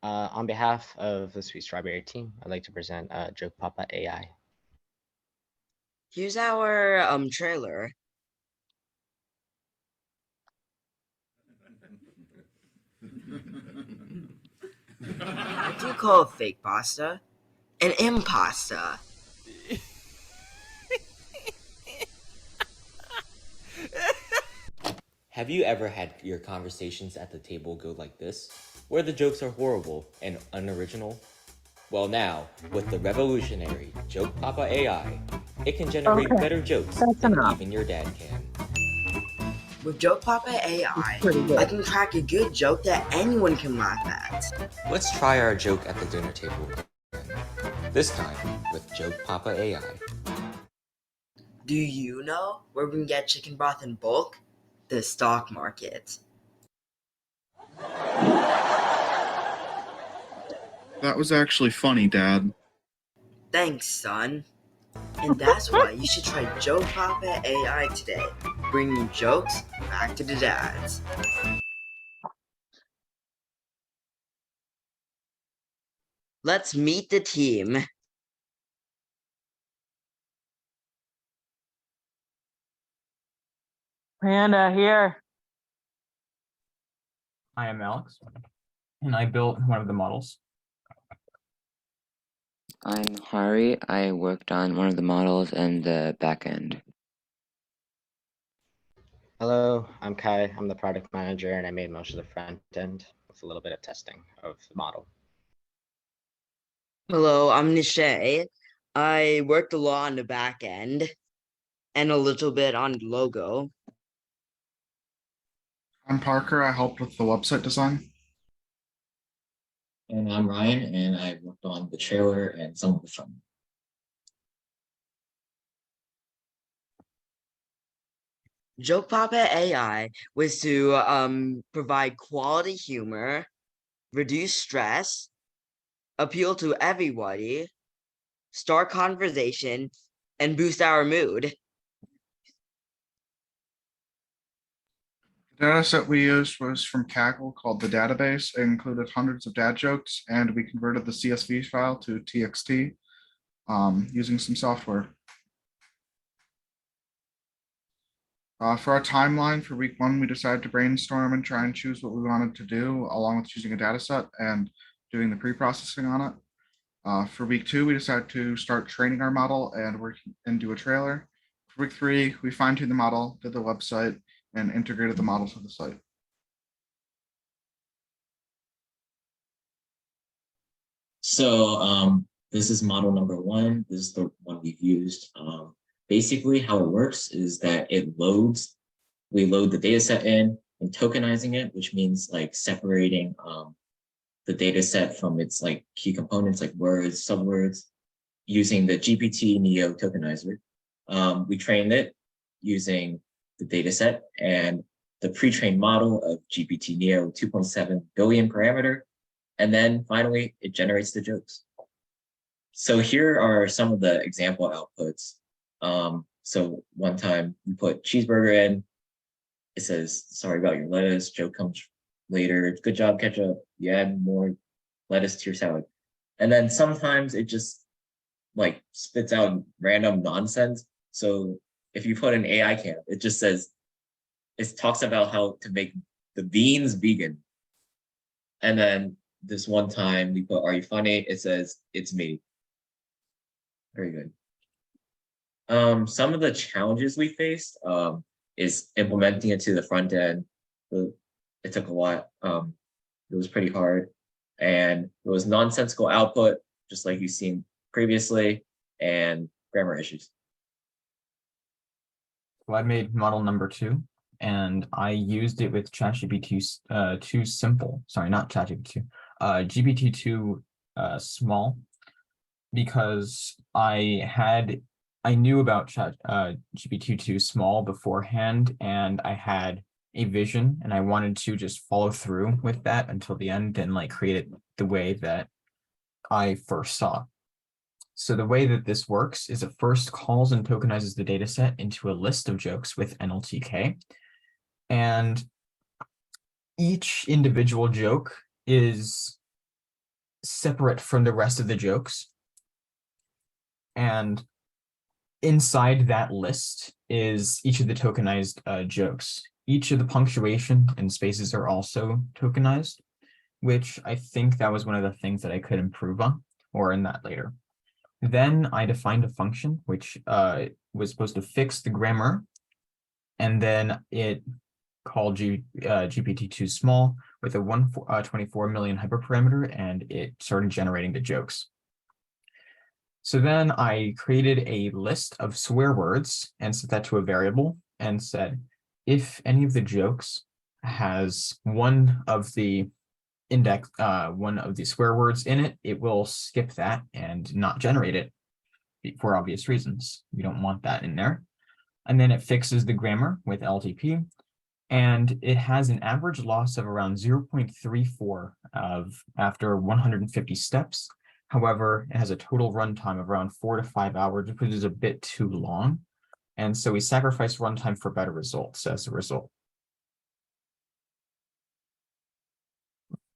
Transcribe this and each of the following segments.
On behalf of the Sweet Strawberry team, I'd like to present JokePapa AI. Here's our trailer. What do you call fake pasta? An impasta. Have you ever had your conversations at the table go like this, where the jokes are horrible and unoriginal? Well now, with the revolutionary JokePapa AI, it can generate better jokes than even your dad can. With JokePapa AI, I can crack a good joke that anyone can laugh at. Let's try our joke at the dinner table again, this time with JokePapa AI. Do you know where we can get chicken broth in bulk? The stock market. That was actually funny, Dad. Thanks, son. And that's why you should try JokePapa AI today, bringing jokes back to the dads. Let's meet the team. Panda here. I am Alex, and I built one of the models. I'm Hari. I worked on one of the models and the back end. Hello, I'm Kai. I'm the product manager, and I made most of the front end with a little bit of testing of the model. Hello, I'm Nischay. I worked a lot on the back end and a little bit on the logo. I'm Parker. I helped with the website design. And I'm Ryan, and I worked on the trailer and some of the front. JokePapa AI was to provide quality humor, reduce stress, appeal to everybody, start conversation, and boost our mood. The data set we used was from Kaggle called the database. It included hundreds of dad jokes, and we converted the CSV file to TXT using some software. For our timeline for week 1, we decided to brainstorm and try and choose what we wanted to do, along with choosing a data set and doing the pre-processing on it. For week 2, we decided to start training our model and do a trailer. For week 3, we fine-tuned the model, did the website, and integrated the model to the site. So this is model number 1. This is the one we've used. Basically, how it works is that we load the data set in and tokenizing it, which means like separating the data set from its like key components like words, subwords, using the GPT Neo tokenizer. We trained it using the data set and the pre-trained model of GPT Neo 2.7 billion parameter. And then finally, it generates the jokes. So here are some of the example outputs. So one time we put cheeseburger in, it says, sorry about your lettuce, joke comes later, good job, ketchup, you add more lettuce to your salad. And then sometimes it just like spits out random nonsense. So if you put an AI camp, it just says, it talks about how to make the beans vegan. And then this one time we put, are you funny? It says, it's me. Very good. Some of the challenges we faced is implementing it to the front end. It took a lot. It was pretty hard. And it was nonsensical output, just like you've seen previously, and grammar issues. So I made model number 2, and I used it with ChatGPT 2 simple. Sorry, not ChatGPT 2. GPT-2 small, because I knew about GPT-2 small beforehand, and I had a vision, and I wanted to just follow through with that until the end and like create it the way that I first saw. So the way that this works is it first calls and tokenizes the data set into a list of jokes with NLTK, and each individual joke is separate from the rest of the jokes. And inside that list is each of the tokenized jokes. Each of the punctuation and spaces are also tokenized, which I think that was one of the things that I could improve on, or in that later. Then I defined a function which was supposed to fix the grammar, and then it called GPT-2 small with a 124 million hyperparameter, and it started generating the jokes. So then I created a list of swear words and set that to a variable and said, if any of the jokes has one of the swear words in it, it will skip that and not generate it for obvious reasons. We don't want that in there. And then it fixes the grammar with LTP, and it has an average loss of around 0.34 after 150 steps. However, it has a total runtime of around 4 to 5 hours, which is a bit too long. And so we sacrificed runtime for better results as a result.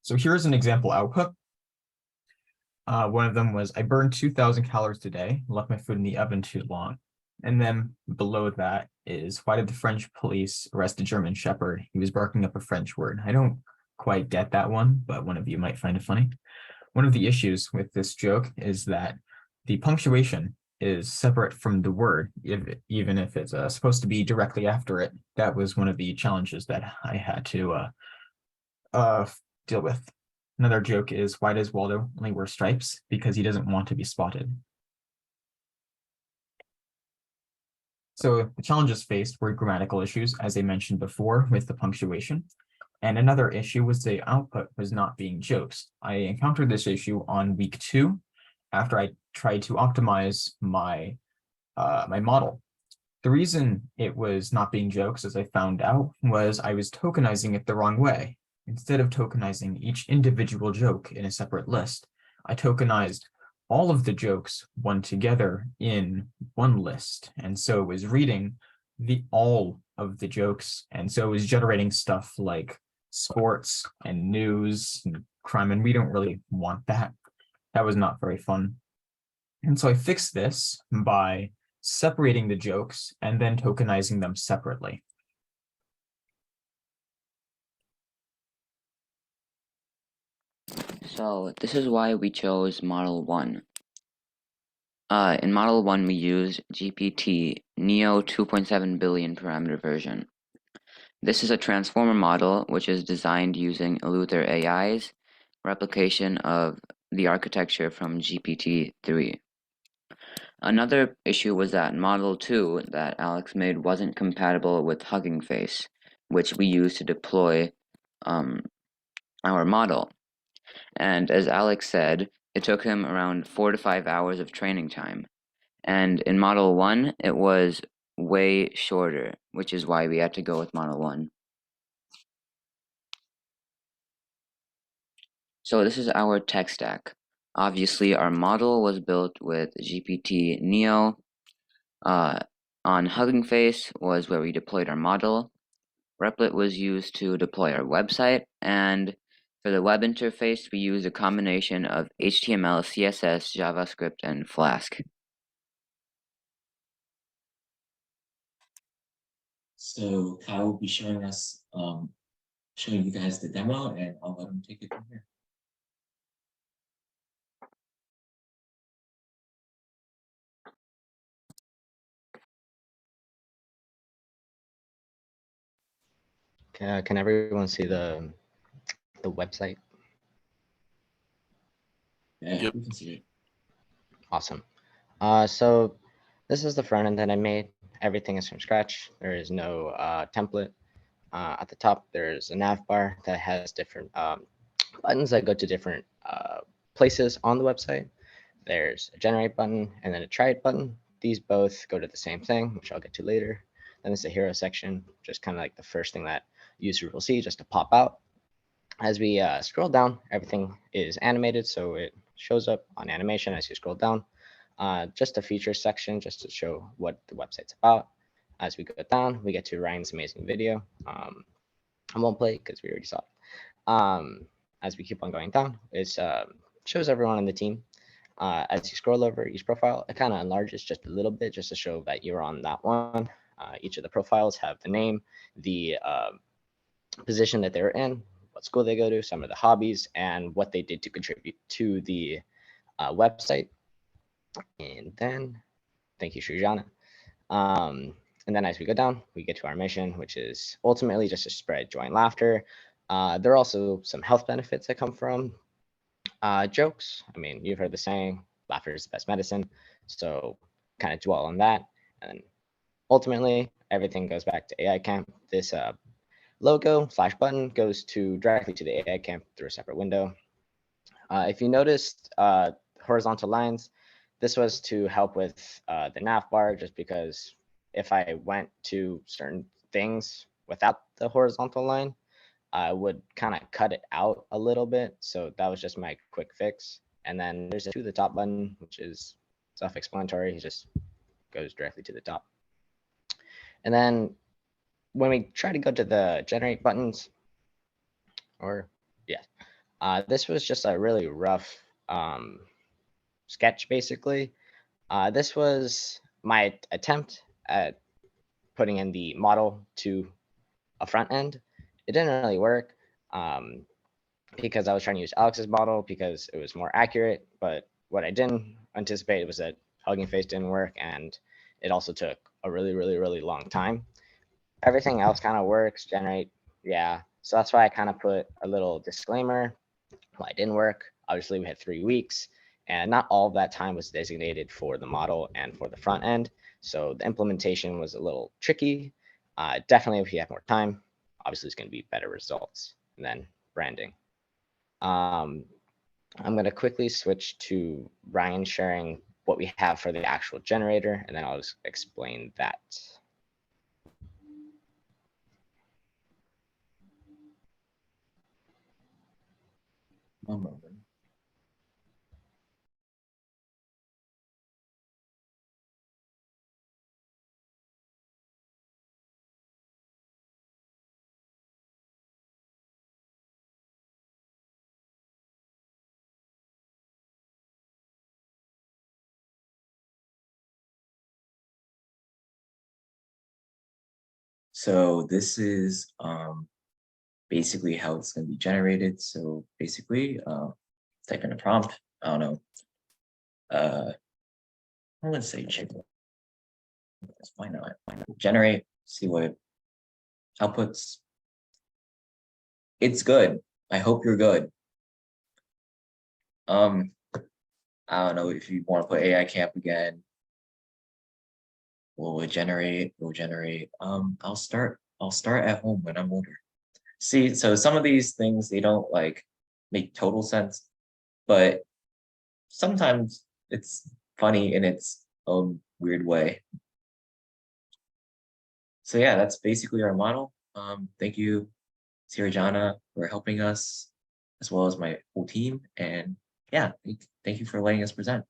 So here's an example output. One of them was, I burned 2,000 calories today, left my food in the oven too long. And then below that is, why did the French police arrest a German shepherd? He was barking up a French word. I don't quite get that one, but one of you might find it funny. One of the issues with this joke is that the punctuation is separate from the word, even if it's supposed to be directly after it. That was one of the challenges that I had to deal with. Another joke is, why does Waldo only wear stripes? Because he doesn't want to be spotted. So the challenges faced were grammatical issues, as I mentioned before, with the punctuation. And another issue was the output was not being jokes. I encountered this issue on week 2 after I tried to optimize my my model. The reason it was not being jokes, as I found out, was I was tokenizing it the wrong way. Instead of tokenizing each individual joke in a separate list, I tokenized all of the jokes one together in one list. And so it was reading all of the jokes. And so it was generating stuff like sports and news and crime, and we don't really want that. That was not very fun. And so I fixed this by separating the jokes and then tokenizing them separately. So this is why we chose Model 1. In Model 1, we used GPT Neo 2.7 billion parameter version. This is a transformer model which is designed using Eleuther AI's replication of the architecture from GPT-3. Another issue was that Model 2 that Alex made wasn't compatible with Hugging Face, which we used to deploy our model. And as Alex said, it took him around 4 to 5 hours of training time. And in Model 1, it was way shorter, which is why we had to go with Model 1. So this is our tech stack. Obviously, our model was built with GPT Neo. On Hugging Face was where we deployed our model. Replit was used to deploy our website, and for the web interface, we used a combination of HTML, CSS, JavaScript, and Flask. So Kyle will be showing us, showing you guys the demo, and I'll let him take it from here. Can everyone see the website? Yeah, Yep. we can see it. Awesome. So this is the front end that I made. Everything is from scratch. There is no template. At the top, there's a nav bar that has different buttons that go to different places on the website. There's a generate button and then a try it button. These both go to the same thing, which I'll get to later. Then there's a hero section, just kind of like the first thing that users will see just to pop out. As we scroll down, everything is animated, so it shows up on animation as you scroll down. Just a features section just to show what the website's about. As we go down, we get to Ryan's amazing video. I won't play it because we already saw it. As we keep on going down, it's shows everyone on the team. As you scroll over each profile, it kind of enlarges just a little bit just to show that you're on that one. Each of the profiles have the name, the position that they're in, what school they go to, some of the hobbies, and what they did to contribute to the website. And then, thank you, Srijana. And then as we go down, we get to our mission, which is ultimately just to spread joy and laughter. There are also some health benefits that come from jokes. I mean, you've heard the saying, laughter is the best medicine. So kind of dwell on that. And ultimately, everything goes back to AI Camp. This logo / button goes directly to the AI Camp through a separate window. If you noticed horizontal lines, this was to help with the nav bar, just because if I went to certain things without the horizontal line, I would kind of cut it out a little bit. So that was just my quick fix. And then there's a to the top button, which is self-explanatory. It just goes directly to the top. And then when we try to go to the generate buttons, this was just a really rough sketch, basically. This was my attempt at putting in the model to a front end. It didn't really work because I was trying to use Alex's model because it was more accurate. But what I didn't anticipate was that Hugging Face didn't work, and it also took a really long time. Everything else kind of works, generate, yeah. So that's why I kind of put a little disclaimer why it didn't work. Obviously, we had 3 weeks, and not all of that time was designated for the model and for the front end. So the implementation was a little tricky. Definitely, if you have more time, obviously it's going to be better results. And then branding. I'm going to quickly switch to Ryan sharing what we have for the actual generator, and then I'll just explain that. One moment. So this is basically how it's going to be generated. So basically, type in a prompt. I don't know. I'm going to say chicken. Why not? Generate. See what outputs. It's good. I hope you're good. I don't know if you want to put AI Camp again. Will it generate? Will generate? I'll start at home when I'm older. See, so some of these things, they don't like make total sense, but sometimes it's funny in its own weird way. So yeah, that's basically our model. Thank you, Srijana, for helping us, as well as my whole team. And yeah, thank you for letting us present.